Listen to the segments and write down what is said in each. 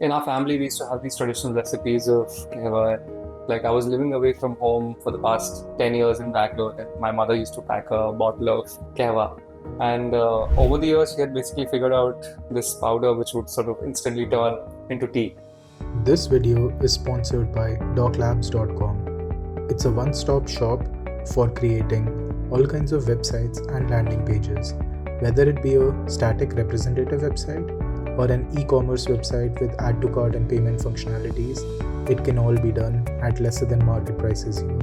In our family, we used to have these traditional recipes of Kehwah. Like I was living away from home for the past 10 years in Bangalore, and my mother used to pack a bottle of Kehwah. And over the years, she had basically figured out this powder which would sort of instantly turn into tea. This video is sponsored by doclabs.com. It's a one-stop shop for creating all kinds of websites and landing pages, whether it be a static representative website or an e-commerce website with add to cart and payment functionalities. It can all be done at lesser than market prices here.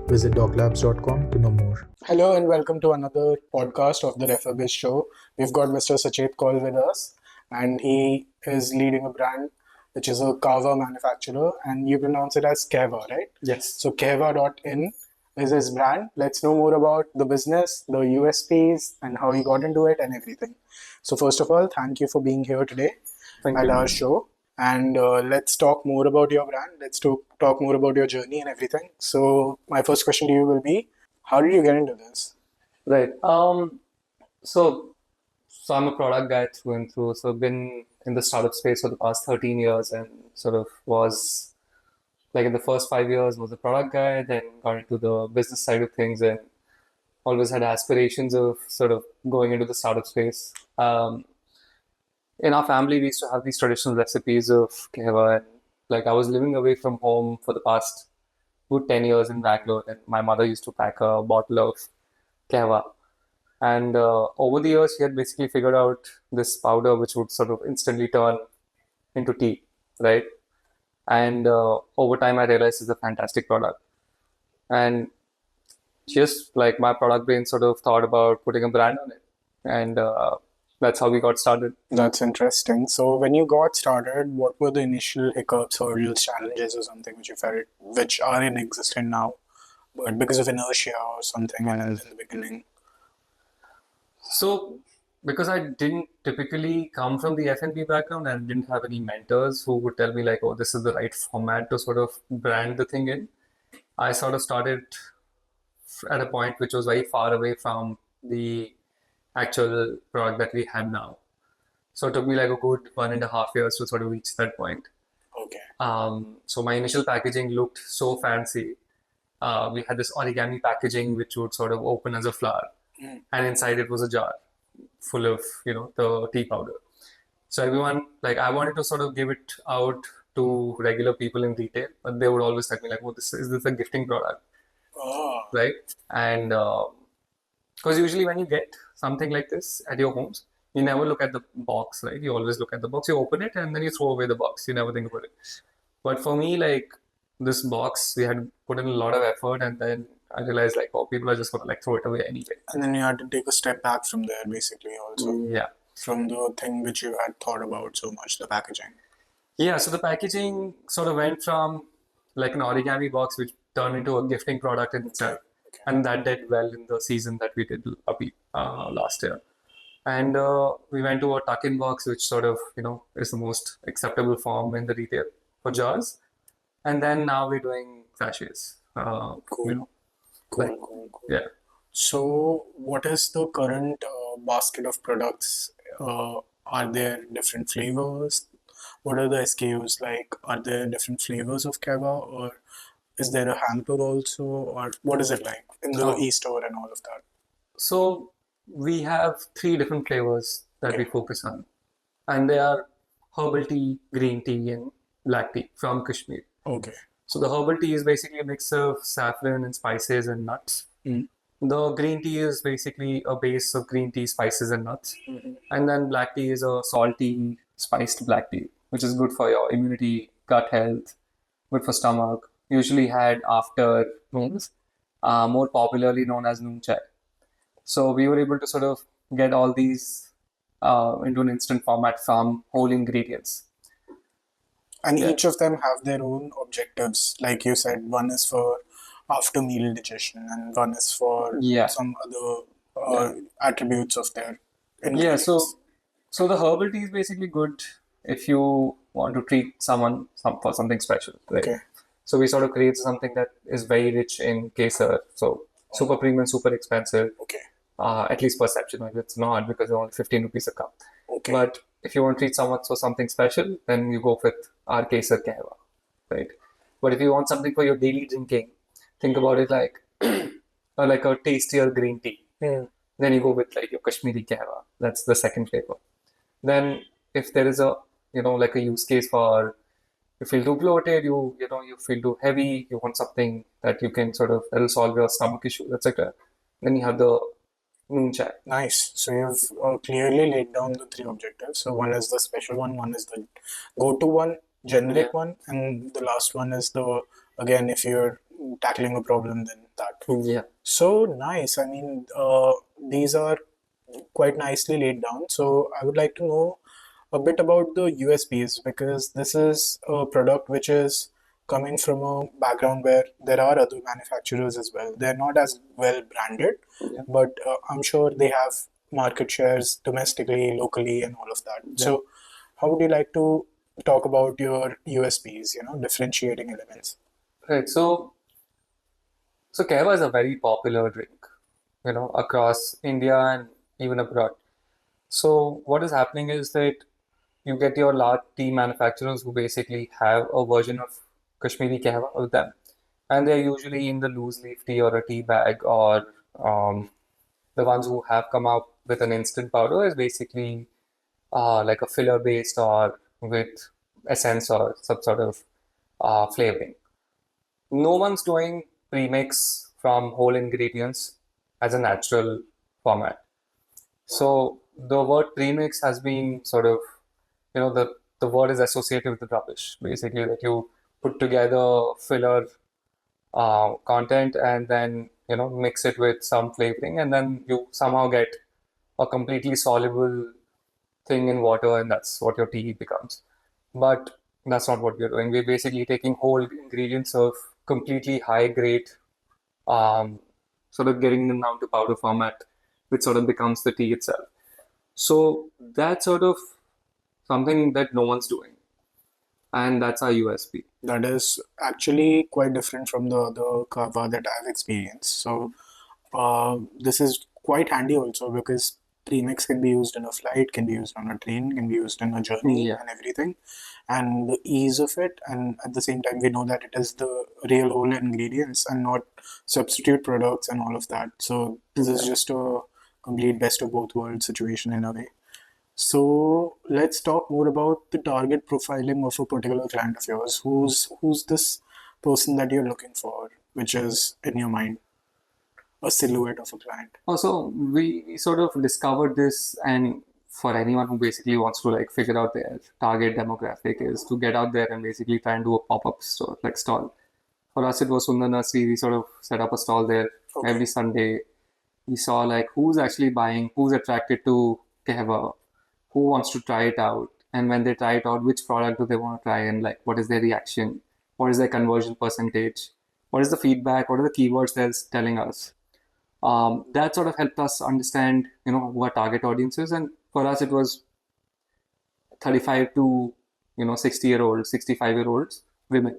Visit doclabs.com to know more. Hello and welcome to another podcast of the ReferBiz Show. We've got Mr. Sachet Koul with us, and he is leading a brand which is a Kahwa manufacturer, and you pronounce it as Kehwah, right? Yes. So Kehwah.in is his brand. Let's know more about the business, the USPs, and how he got into it and everything. So first of all, thank you for being here today Thank at you. our show. And let's talk more about your brand. Let's talk more about your journey and everything. So my first question to you will be, how did you get into this? Right. So I'm a product guy through and through. So I've been in the startup space for the past 13 years and sort of was like in the first 5 years was a product guy, then got into the business side of things and always had aspirations of sort of going into the startup space. In our family, we used to have these traditional recipes of Kehwah. And like I was living away from home for the past good 10 years in Bangalore, and my mother used to pack a bottle of Kehwah. And over the years, she had basically figured out this powder which would sort of instantly turn into tea, right? And over time, I realized it's a fantastic product. And just like my product brain sort of thought about putting a brand on it. And that's how we got started. That's interesting. So when you got started, what were the initial hiccups, hurdles, challenges or something which you felt which are in existence now, but because of inertia or something else in the beginning? So, because I didn't typically come from the F&B background and didn't have any mentors who would tell me like, oh, this is the right format to sort of brand the thing in, I sort of started at a point which was very far away from the actual product that we have now. So it took me like a good 1.5 years to sort of reach that point. Okay. So my initial packaging looked so fancy. We had this origami packaging which would sort of open as a flower, and inside it was a jar full of, the tea powder. So everyone, like I wanted to sort of give it out to regular people in retail, but they would always tell me like, oh, is this a gifting product, Oh, right? And because usually when you get something like this at your homes, you never look at the box, right? You always look at the box, you open it and then you throw away the box. You never think about it. But for me, like this box, we had put in a lot of effort, and then I realized like, oh, people are just gonna like throw it away anyway. and then you had to take a step back from there, basically, also Yeah. from the thing which you had thought about so much, the packaging. Yeah, so the packaging sort of went from like an origami box, which turned into a gifting product in itself. Okay. And that did well in the season that we did last year. And we went to a tuck-in box, which sort of, is the most acceptable form in the retail for jars. And then now we're doing sachets. Cool. Like, Cool. yeah. So, what is the current basket of products? Are there different flavors? What are the SKUs like? Are there different flavors of Kehwah, or is there a hamper also, or what is it like in the Oh. e-store and all of that? So we have 3 different flavors that we Okay. focus on. And they are herbal tea, green tea, and black tea from Kashmiri. Okay. So the herbal tea is basically a mix of saffron and spices and nuts. Mm. The green tea is basically a base of green tea, spices, and nuts. And then black tea is a salty, spiced black tea, which is good for your immunity, gut health, good for stomach. Usually had after noons, more popularly known as noon chai. So we were able to sort of get all these into an instant format from whole ingredients. And Yeah. each of them have their own objectives. Like you said, one is for after meal digestion, and one is for Yeah. some other attributes of their Yeah, ingredients. so the herbal tea is basically good if you want to treat someone for something special, right? Okay. So we sort of create something that is very rich in kesar, so super premium, super expensive. Okay. At least perception, like it's not because they're only 15 rupees a cup. Okay. But if you want to treat someone for something special, then you go with our Kesar Kehwah, right? But if you want something for your daily drinking, think about it like like a tastier green tea. Then you go with like your Kashmiri Kahwa. That's the second flavor. Then if there is a like a use case for you feel too bloated, you feel too heavy, you want something that you can sort of that'll solve your stomach issues, etc. Then you have the noon chai. Nice. So you've clearly laid down the three objectives. So one is the special one is the go-to one, generic Yeah. one, and the last one is the again if you're tackling a problem then that. Yeah. So nice. I mean, these are quite nicely laid down. So I would like to know a bit about the USPs because this is a product which is coming from a background where there are other manufacturers as well. They're not as well branded, Yeah. but I'm sure they have market shares domestically, locally, and all of that. Yeah. So, how would you like to talk about your USPs, differentiating elements? Right. So Kahwa is a very popular drink, across India and even abroad. So what is happening is that you get your large tea manufacturers who basically have a version of Kashmiri Kahwa with them, and they're usually in the loose leaf tea or a tea bag, or the ones who have come out with an instant powder is basically like a filler based or with essence or some sort of flavoring. No one's doing premix from whole ingredients as a natural format. So the word premix has been sort of, the word is associated with the rubbish, basically, that you put together filler content and then, mix it with some flavoring, and then you somehow get a completely soluble thing in water, and that's what your tea becomes. But that's not what we're doing. We're basically taking whole ingredients of completely high grade, sort of getting them down to powder format, which sort of becomes the tea itself. So that's sort of something that no one's doing, and that's our USP. That is actually quite different from the other kava that I've experienced. So this is quite handy also because premix can be used in a flight, can be used on a train, can be used in a journey Yeah. and everything. And the ease of it, and at the same time, we know that it is the real whole ingredients and not substitute products and all of that. So this is just a complete best of both worlds situation in a way. So let's talk more about the target profiling of a particular client of yours. Who's this person that you're looking for, which is in your mind a silhouette of a client? Also, we sort of discovered this, and for anyone who basically wants to like figure out their target demographic is to get out there and basically try and do a pop-up store, like stall. For us, it was Sundar Nursery. We sort of set up a stall there every Sunday. We saw like who's actually buying, who's attracted to Kehwah, who wants to try it out, and when they try it out, which product do they want to try, and like what is their reaction, what is their conversion percentage, what is the feedback, what are the keywords they're telling us. That sort of helped us understand, who our target audience is, and for us, it was 35 to 60-year-olds, 65-year-olds women.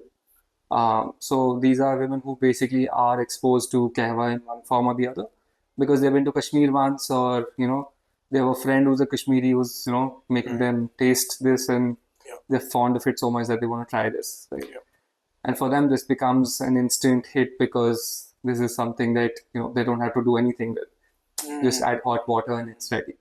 So these are women who basically are exposed to Kehwah in one form or the other because they've been to Kashmir once, or they have a friend who's a Kashmiri who's making them taste this, and they're fond of it so much that they want to try this. Right? And for them, this becomes an instant hit because this is something that they don't have to do anything with. Just add hot water and it's ready.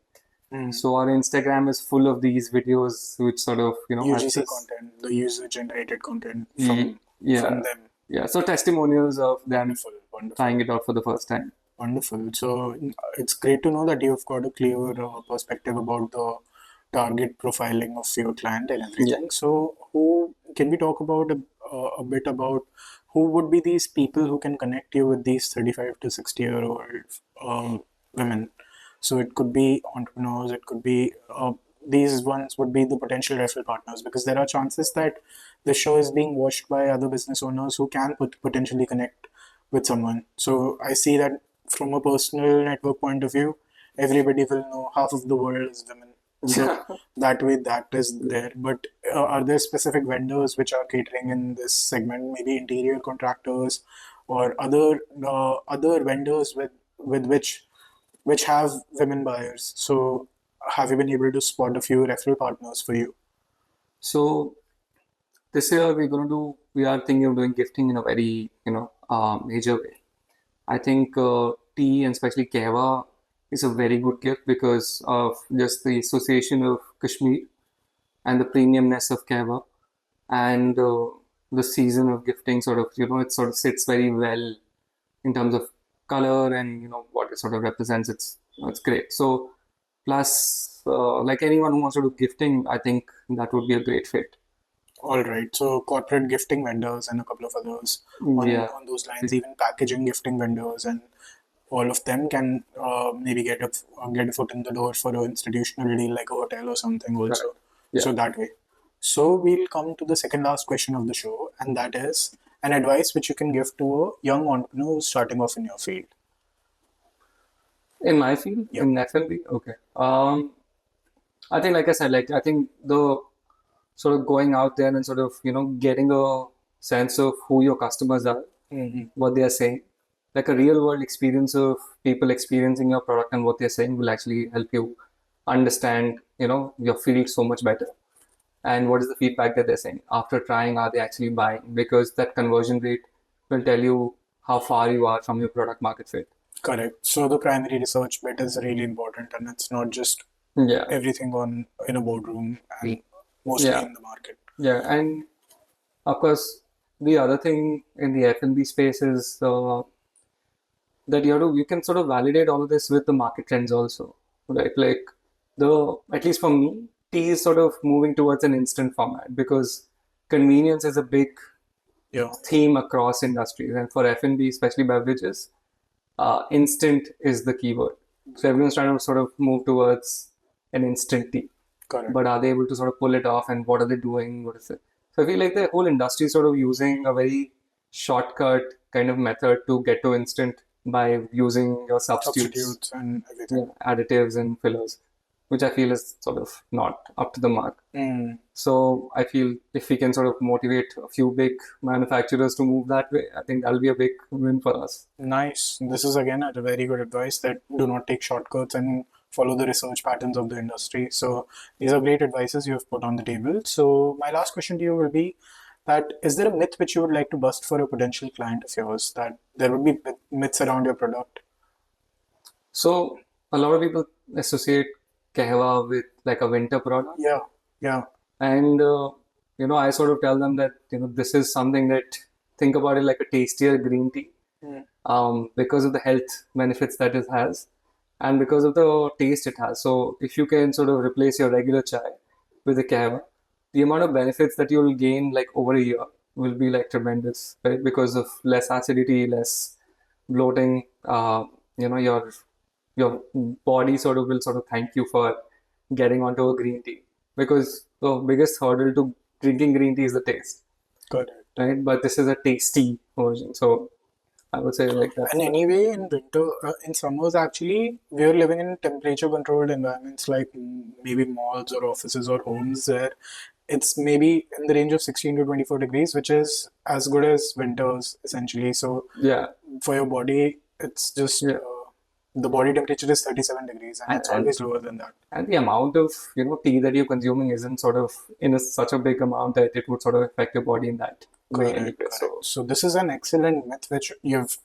So our Instagram is full of these videos which sort of UGC content, the user generated content from them. Yeah, so testimonials of them Wonderful. trying it out for the first time. Wonderful. So it's great to know that you've got a clear perspective about the target profiling of your client and everything. So who can we talk about a bit about who would be these people who can connect you with these 35 to 60-year-old women? So it could be entrepreneurs, it could be these ones would be the potential referral partners because there are chances that the show is being watched by other business owners who can potentially connect with someone. So I see that from a personal network point of view, everybody will know half of the world is women. So that way that is there. But are there specific vendors which are catering in this segment, maybe interior contractors or other vendors with which have women buyers? So have you been able to spot a few referral partners for you? So this year we are thinking of doing gifting in a very, major way. I think tea and especially Kehwah is a very good gift because of just the association of Kashmir and the premiumness of Kehwah and the season of gifting it sort of sits very well in terms of color and what it sort of represents. It's great. So plus like anyone who wants to do gifting, I think that would be a great fit. All right. So corporate gifting vendors and a couple of others Yeah, on those lines, even packaging gifting vendors, and all of them can maybe get a foot in the door for an institutional deal like a hotel or something correct. also. Yeah. So that way. So we'll come to the second last question of the show, and that is an advice which you can give to a young entrepreneur who's starting off in your field. In my field, Yep. in F&B, okay. I think, like I said, like I think the sort of going out there and sort of getting a sense of who your customers are, what they are saying, like a real world experience of people experiencing your product and what they're saying will actually help you understand your field so much better. And what is the feedback that they're saying after trying? Are they actually buying? Because that conversion rate will tell you how far you are from your product market fit. Correct. So the primary research bit is really important, and it's not just Yeah. everything on in a boardroom and mostly Yeah. in the market. Yeah, and of course, the other thing in the F&B space is that you can sort of validate all of this with the market trends also, right? Like at least for me, tea is sort of moving towards an instant format because convenience is a big Yeah. theme across industries, and for F&B, especially beverages, instant is the keyword. So everyone's trying to sort of move towards an instant tea. Correct. But are they able to sort of pull it off, and what are they doing? What is it? So I feel like the whole industry is sort of using a very shortcut kind of method to get to instant by using your substitutes, And everything. additives and fillers, which I feel is sort of not up to the mark. So I feel if we can sort of motivate a few big manufacturers to move that way, I think that'll be a big win for us. Nice. This is again a very good advice that do not take shortcuts and follow the research patterns of the industry. So these are great advices you have put on the table. So my last question to you will be that is there a myth which you would like to bust for a potential client of yours that there would be myths around your product? So a lot of people associate Kehwah with like a winter product. Yeah. Yeah. And I sort of tell them that this is something that think about it like a tastier green tea, because of the health benefits that it has, and because of the taste it has. So if you can sort of replace your regular chai with a Kehwah, the amount of benefits that you'll gain like over a year will be like tremendous, right? Because of less acidity, less bloating. Your body sort of will sort of thank you for getting onto a green tea, because the biggest hurdle to drinking green tea is the taste, Good. right? But this is a tasty version, so I would say like that. And anyway, in winter, in summers, actually, we're living in temperature-controlled environments like maybe malls or offices or homes where it's maybe in the range of 16 to 24 degrees, which is as good as winters essentially. So Yeah, for your body, it's just yeah. the body temperature is 37 degrees, and it's And always lower than that. and the amount of tea that you're consuming isn't sort of in such a big amount that it would sort of affect your body in that way anyway. So this is an excellent myth which you've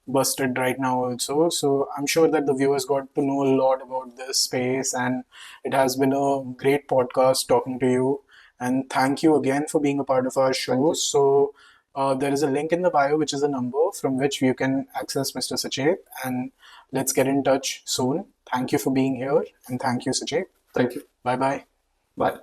busted right now also. So I'm sure that the viewers got to know a lot about this space, and it has been a great podcast talking to you. And thank you again for being a part of our show. So there is a link in the bio, which is a number from which you can access Mr. Sachet, and let's get in touch soon. Thank you for being here, and thank you, Sachet. Thank you. Bye bye. Bye.